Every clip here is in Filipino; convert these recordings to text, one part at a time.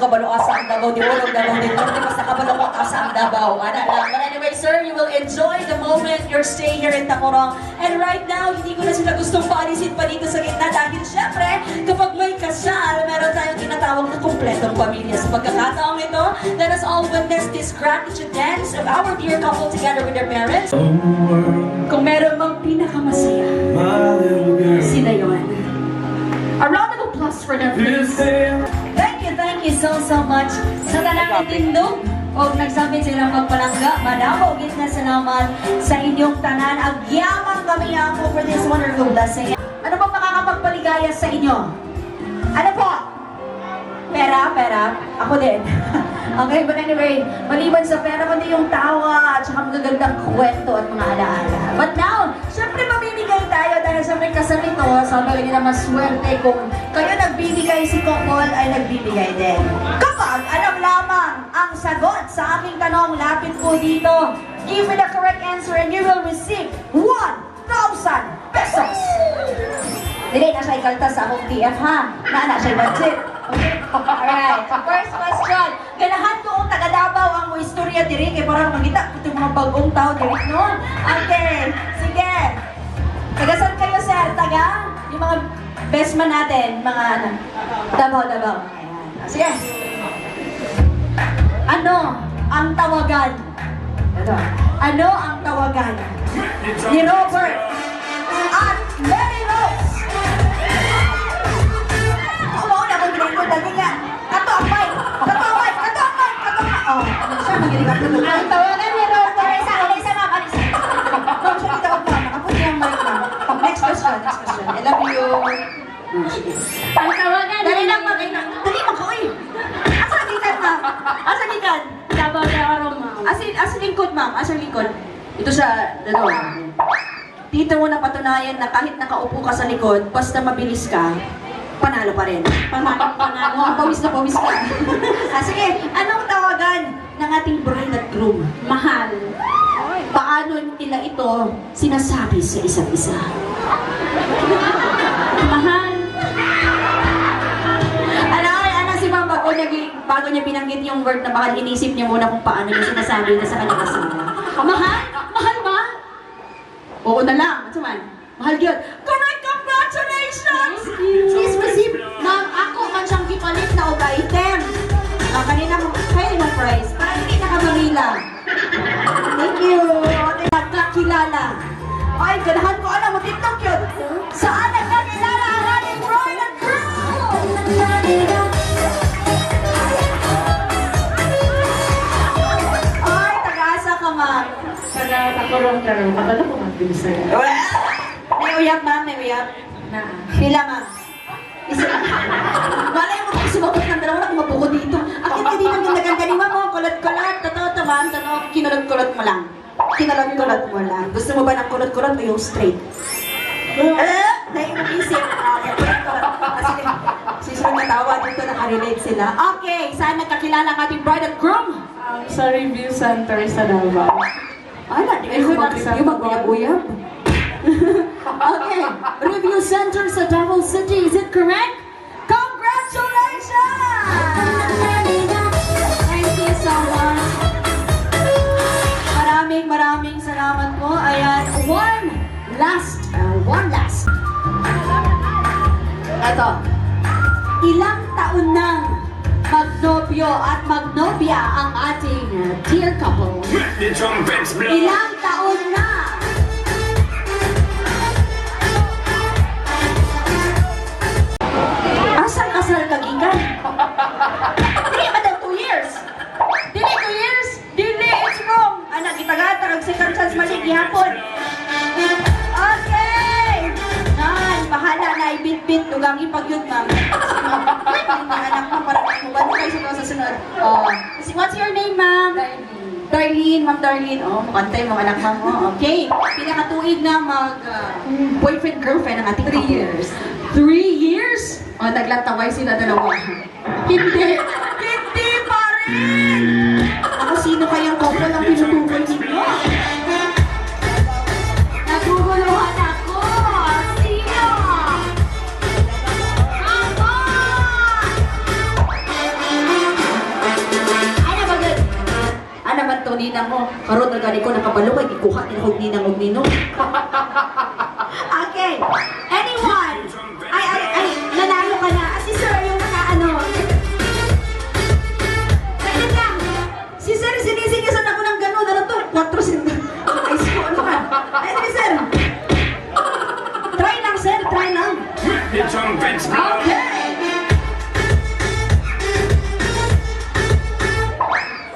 kabalo asa ang Davao, di ulog Davao, di ulog, mas nakabalo ko asa ang Davao. Ano lang. But anyway, sir, you will enjoy the moment your stay here in Tacurong. And right now, hindi ko na sila gustong paalisin pa dito sa gitna dahil syempre, kapag may kasal, meron tayong tinatawag na kumpletong pamilya. Sa pagkakataong ito, let us all witness this gratitude dance of our dear couple together with their parents. Kung meron mang pinakamasaya, sila yun. A round of applause for them, please. Thank you so much. Sa talang itindog, o nagsabit silang magpalangga, madamo, gitna salamat sa inyong tanan. Agyaman kami ako for this wonderful blessing. Ano ba makakapagpaligaya sa inyo? Ano po? Pera? Ako din. Okay, but anyway, maliban sa pera, kundi yung tawa at saka magagandang kwento at mga alaala. But now, syempre mamimigay tayo dahil sa may kasal ito, sabi nila mas swerte kung kayo nagbibigay, si Kokol ay nagbibigay din. Kapag alam lamang ang sagot sa aking tanong, lapit po dito, give me the correct answer and you will receive 1,000 pesos. Dili na siya ikalta sa akong TF ha. Na siya budget. Okay? Alright. First question. Ganahan ko ang taga Davao ang mo istorya diri kay parang magita itong mga bagong tao diri noon. Okay. Sige. Taga saan kayo, sir? Taga? Yung mga best man natin. Mga Davao. Ayan. Sige. Ano ang tawagan? Ano ang tawagan ni Robert at Mary Rose? Ang tawagan ni Robert sa Alisa Ma'am. Ma'am, siya kita ako ma'am. Ako niya ang mic ma'am. Next question. I love you. Ang tawagan Dali lang ma'am. Dali ma'am ko eh. Asa gikan ma'am? Asa gikan? Davao de Oro, ma'am. Asa lingkod ma'am? Asa lingkod? Ito sa dalawa. Dito mo na patunayan na kahit nakaupo ka sa likod, basta mabilis ka, panalo pa rin. Panalo. Pawis na pawis ka. Sige, anong tawagan ng ating bride at groom? Mahal. Paano nila ito sinasabi sa isa't isa? Mahal. Ano si ma'am bago niya binanggit yung word na mahal, inisip niya muna kung paano niya sinasabi na sa kanyang asawa. Mahal? Mahal ba? Oo na lang. Atsuman. Mahal yun. Correct! Congratulations! Please receive. Ma'am, ako man siyang kipalit na og item. Kanina mo prize. Para hindi nakabarila. Thank you. Nagkakilala. Ay, ganahan ko alam mo, TikTok yun. Saan nagkakilala ang ating bride and groom? Ay, taga-asa ka, ma'am. Taga Tacurong pero matalo ko mag-bilisan. May uyap, ma'am. May uyap. Pila, ma'am. Isa. Malay mo kung sumagot ng dalawa na kumabuko dito. Akit ka din ang ganda-ganda ni ma'am. Kulot-kulot. Totoo, ma'am. Totoo, kinulot-kulot mo lang. Kinulot-kulot mo lang. Gusto mo ba ng kulot-kulot o yung straight? Naiisip. Okay, kulot-kulot. Sige. Susunod na tawa dito, nakarelate sila. Okay, saan nagkakilala ang ating bride and groom? Sa review center sa Davao. Ala, di kayo mag-review, mag-uyab-uyab. Okay, review center sa Davao City, is it correct? Congratulations! Thank you so much. Maraming salamat po. Ayan, one last. Ito, ilang taon nang magnobyo at magnobya ang ating dear couple? Ilang taon na? Asang kasal kagikan? Dili ba daw 2 years? Dili 2 years? Dili, it's wrong. Anak, itagatag, second chance mali, gihapon. Okay! Nan, bahala na, ibit-bit, tugang ipagyod, ma'am. Mga anak mo, para magmubad kayo sa sunod. What's your name, ma'am? Darlene, Ma'am Darlene. Makantay mga anak mo. Okay. Pinakatuig na boyfriend-girlfriend ang ating 3 years. 3 years? Naglataway sila dalawa. Hindi pa rin! Ako, sino kayang couple ang pinutukoy ninyo? Naguguluhan ako! Sino? Come on! to, ninang mo. Karoon na gani ko nakabalo, kay ikuha din ako ninang og ninong. Okay. Anyone? Ay, nanalo ka na. Si Sir yung nakaano. Saglit lang. Si Sir, sinisigasan ako ng gano'n. Ano to? 4 sin... Ay, so, ano ka? Ay, si Sir. Try lang, Sir. Try lang. Okay.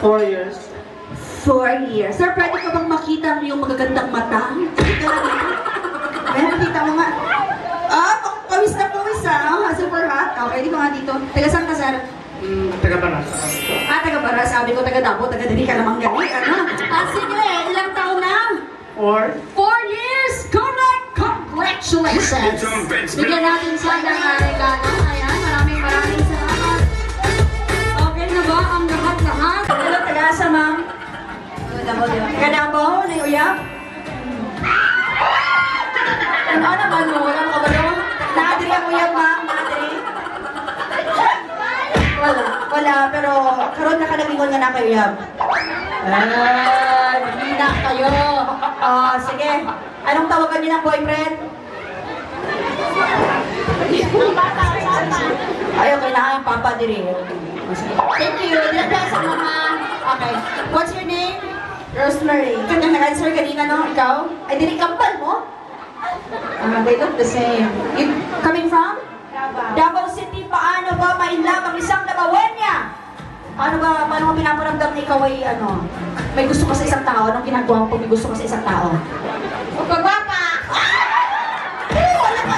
4 years. 4 years. Sir, pwede ka bang makita yung magagandang mata? Pero makita mo nga. Pawis na pawis super hot. Okay, dito nga dito. Taga saan ka, Sir? Taga-Taras. Taga-Bara. Sabi ko, taga Davao, taga Dali ka namang gali. Sige, ilang taon na? 4. 4 years! Correct! Congratulations! Bigyan natin siya ng regalo. Ayan, maraming salamat. Okay na ba ang lahat-lahat? Hello, taga-asa, ma'am? Taga-Davao, nayuyap? Ano naman mo? Walang kabalo? Nakadiri ang uyap, ma'am? Nakadiri? Wala. Pero karon nakalagingon nga na kayo, uyap. Hina kayo. Sige. Anong tawagan niyo ng boyfriend? Ayaw, kailangan yung papa diri. Thank you. Dito sa mama. Okay. What's your name? Rosemary. Kanya nag-answer kanina, no? Ikaw? Ay, dili kampal mo? They look the same. You coming from? Davao City. Paano ba mainlove ang isang Davaoeña? Paano mo pinaparamdam na ikaw ay, may gusto ka sa isang tao? Anong ginagawa mo pag may gusto ka sa isang tao? Pagpagwapa! Wala ka!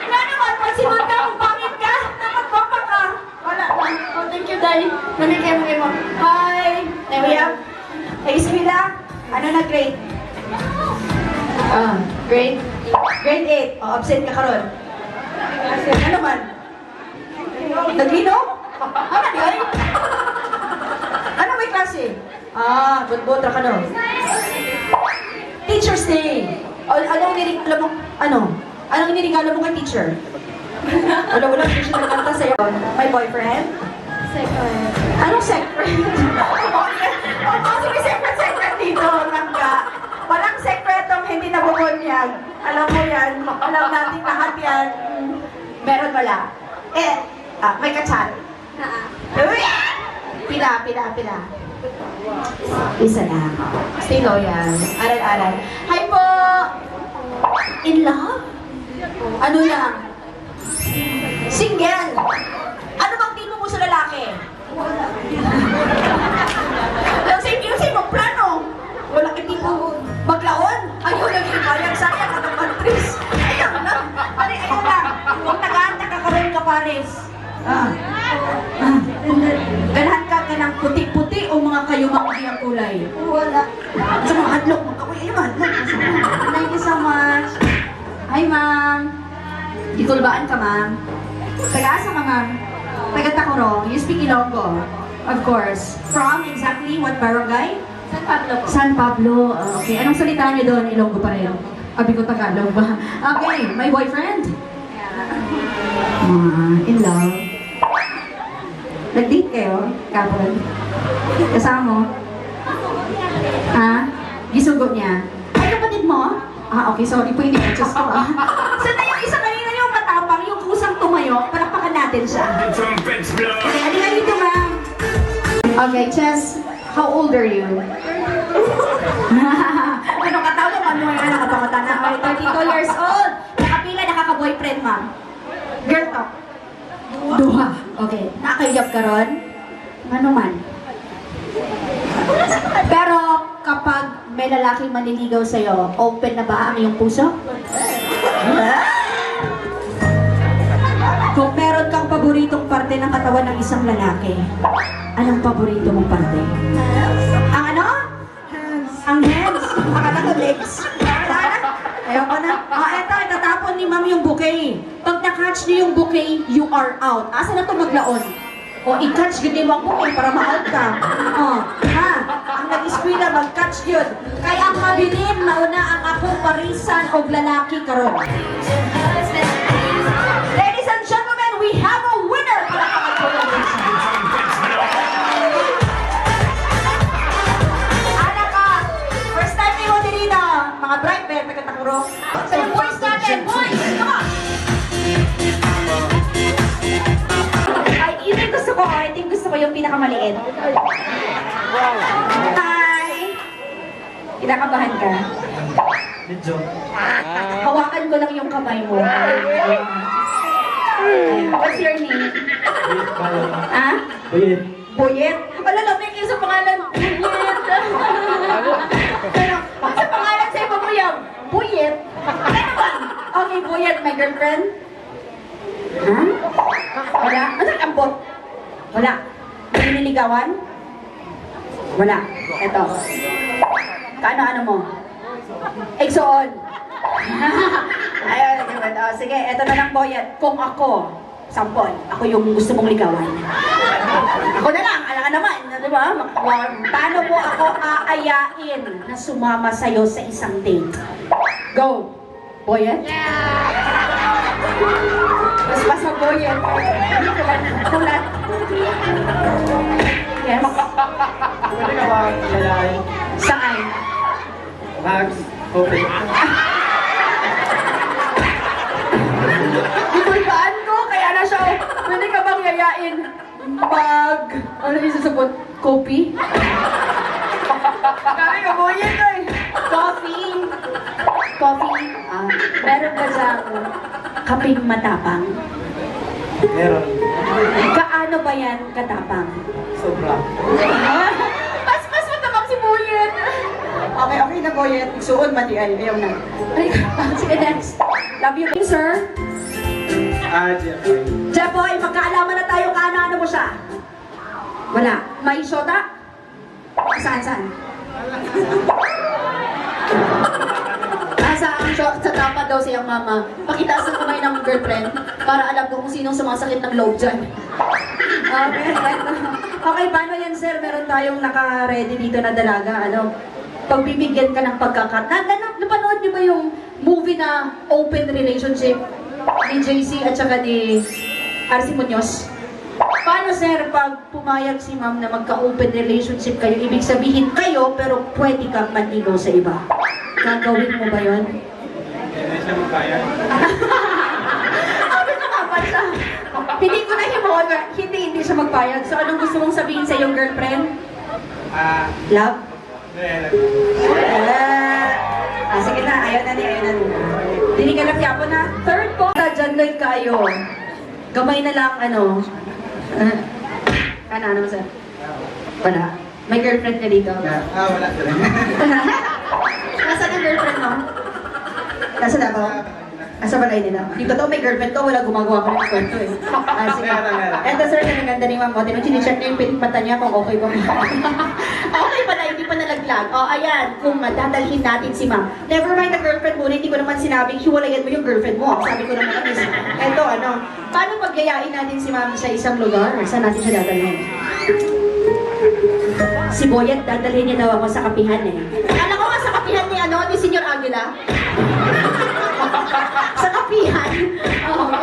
Wala naman, pansiman ka kung pangit ka! Napagwapa ka! Wala. Oh, thank you, Day. Namigay mo. Hi! Nayuyap? Eskwela? Ano na grade? Grade 8. Absent ka karon. Ano naman? Naglino? Ano yun? Ano may klase? Bot-botra ka no? Teacher's Day. Anong nirigalo mo? Anong nirigalo mo kay teacher? Wala, hindi siya nagkanta sa'yo. May boyfriend? Secret. Anong secret? May secret dito. Walang sekretong hindi nabubunyag. Alam mo yan. Alam natin lahat yan. Meron wala. May kachat. Pila. Isa lang. Stay loyal. Aral-aral. Hi po! In love? Ano yan? Single? Ano bang tipo mo sa lalaki? Ang same mong plano. Wala ka tipo maglaon. Ayun, nag-ibayag sayang ka ng matris. Ayun lang. Ayun lang. Kung nakakaroon ka pares. Ganahan ka ng puti-puti o mga kayumang ang kulay? Wala. Sa mga hadlok mo. Ayun, hadlok. Thank you so much. Hi, ma'am. Ikulbaan ka, ma'am. Taga-asa ka, ma'am? Taga-Tacorong. You speak Ilonggo. Of course. From exactly what barangay? San Pablo. Okay. Anong salita niyo doon? Ilonggo pa rin. Abi ko Tagalog ba? Okay. May boyfriend? In love. Nag-date kayo? Couple? Kasama mo? Gisugo niya? Ay, kapatid mo? Okay. Sorry po. Hindi ko just ko. Saan na yung isa kanina yung matapang, yung kusang tumayo? Palakpakan natin siya. Okay. Halika dito, ma'am. Okay. Chess. How old are you? Ano ka tao naman mo yung nakapakata na? 32 years old. Nakapila, nakaka-boyfriend, ma'am. Girl talk. Duha. Okay. Nakakayap ka ron? Ano man? Pero kapag may lalaking maniligaw sa'yo, open na ba ang iyong puso? Kung meron kang paboritong parte ng katawan ng isang lalaki, anong paborito mong parte? Ang ano? Hands. Ang hands? Akala ko legs. Ayoko na. Eto, itatapon ni ma'am yung bouquet. Pag na-catch niyo yung bouquet, you are out. Asa na ito maglaon? O, i-catch ganda mo ang bouquet para ma-out ka. Ang nag-eskwila, mag-catch yun. Kaya ang mabilin, mauna ang akong parisan o lalaki karon. Ladies and gentlemen, we have a winner! Para kapag-congratulations. gusto ko yung pinakamaliit. Hi! Kinakabahan ka? Medyo. Hawakan ko lang yung kamay mo. What's your name? Ah? Wait. Boyet? Wala lang, may sa pangalan. Boyet. Pero, sa pangalan sa iba mo yan? Boyet? Ano ba? Okay, Boyet, my girlfriend? Ha? Wala? Ano ang ambot? Wala. May niligawan? Wala. Eto. Kaano-ano mo? Exoon. Ayun, yun. Oh, sige, eto na lang, Boyet. Kung ako, sampol, ako yung gusto mong ligawan. Ako na lang, alam ka naman, di ba? Paano mo ako aayain na sumama sa'yo sa isang date? Go! Boyet? Mas mo, Boyet. Kulat. Yes? Pwede ka ba yayain? Saan? Max. Okay. Ibulbaan ko, kaya na siya, pwede ka bang yayain? Ano yung sasabot? Kopi? Kami ka, Boyet eh. Coffee. Coffee. Meron ba dyan kaping matapang? Meron. Kaano ba yan katapang? Sobra. Mas matapang si Boyet. Okay na, Boyet. Igsuon, mati ay. Ayaw na. Ay, sige, next. Love you, sir. Jeffrey. Jeboy, magkaalaman na tayo kaano-ano mo siya. Wala. May shota? Saan? Nasa ang shot sa tapa daw siyang mama. Pakitaas ang kamay ng girlfriend para alam ko kung sinong sumasakit ng loob dyan. Okay, paano yan, sir? Meron tayong naka-ready dito na dalaga. Pagbibigyan ka ng pagkakat. Napanood niyo ba yung movie na Open Relationship ni JC at saka ni Arsi Munoz? Paano, sir, pag pumayag si ma'am na magka-open relationship kayo, ibig sabihin kayo, pero pwede kang manligaw sa iba. Gagawin mo ba yun? Hindi siya magbayad. Sabi na nga ba siya? Hindi ko na himuon, hindi siya magpayag. So, anong gusto mong sabihin sa iyong girlfriend? Love? Sige na, ayaw na niya. Dili ka lang yapo na. Third po, dyan like kayo. Gamay na lang, ano sir? Wala. May girlfriend ka dito? Wala sila. Nasaan ang girlfriend mo? Nasa Davao? Asa ba nila? Dito to, may girlfriend ko, wala gumagawa ko ng kwento eh. Sige. Eto sir, naganda ni ma'am ko. Chinecheck niya yung mata niya kung okay ba. Okay pala, hindi pa nalaglag. Ayan, kung dadalhin natin si ma'am. Never mind the girlfriend muna, hindi ko naman sinabing hiwalayan mo yung girlfriend mo. Sabi ko naman is, paano pagyayain natin si ma'am sa isang lugar? Saan natin siya dadalhin? Si Boyet, dadalhin niya daw ako sa kapihan eh. Alam ko nga sa kapihan ni Senyor Aguila. Sa kapihan?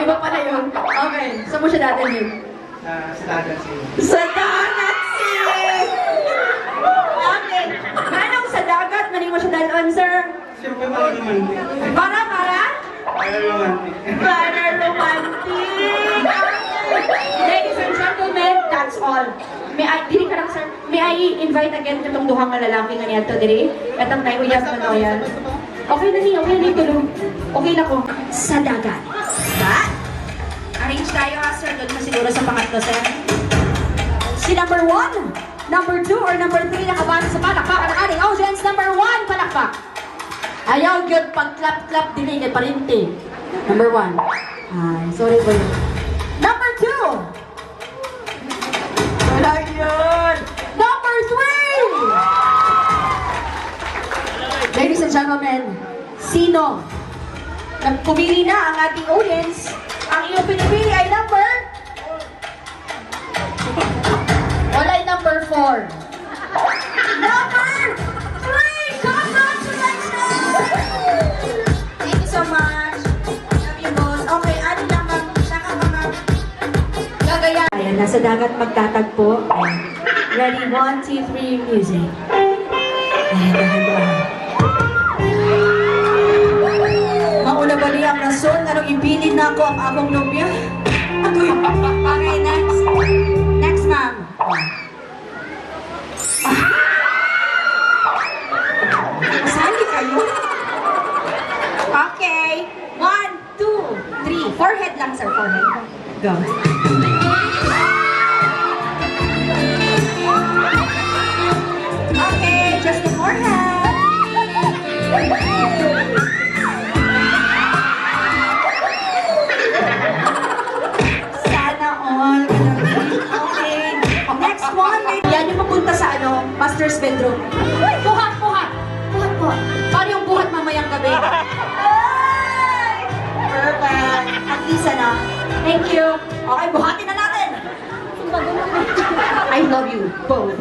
Iba pala yun. Okay, saan mo siya dadalhin? Sa dagat siya. Sa dagat, sis! Okay. Manong sa dagat, maning mo siya dalon, sir? Siyempre para romantic. Para? Para romantic. Para romantic! Ladies and gentlemen, that's all. Dili ka lang, sir. May I invite again itong duhang nga lalaki nga niya to, diri? Katang nauyas mo na yan. Okay na niya, tulong. Okay na ko. Sa dagat. Ha? Arrange tayo, ha, sir. Doon na siguro sa pangatlo, sir. Si number 1, number 2, or number 3 nakabasa sa palakpakan ng ating audience. Number 1, palakpak. Ayaw yun, pag-clap-clap, dili, parinti. Number 1. Ay, sorry po yun. Number 2. Wala yun. Number 3. Ladies and gentlemen, sino? Pumili na ang ating audience. Ang iyong pinipili ay number? Wala yung number 4. Number 3! Congratulations! Thank you so much. Love you both. Okay, ano lang ma'am? Saka ka ma'am? Gagaya. Ayan, nasa dagat magtatagpo. Ayan. Ready? 1, 2, 3, music. Ayan, dahan-dahan. Mauna bali ang rason, anong ibilin na ako ang akong nobya? Okay, next. Next, ma'am. master's bedroom. Buhat, buhat! Buhat po. Paano yung buhat mamayang gabi? Ay! Perfect. At least, ano? Thank you. Okay, buhatin na natin. I love you both.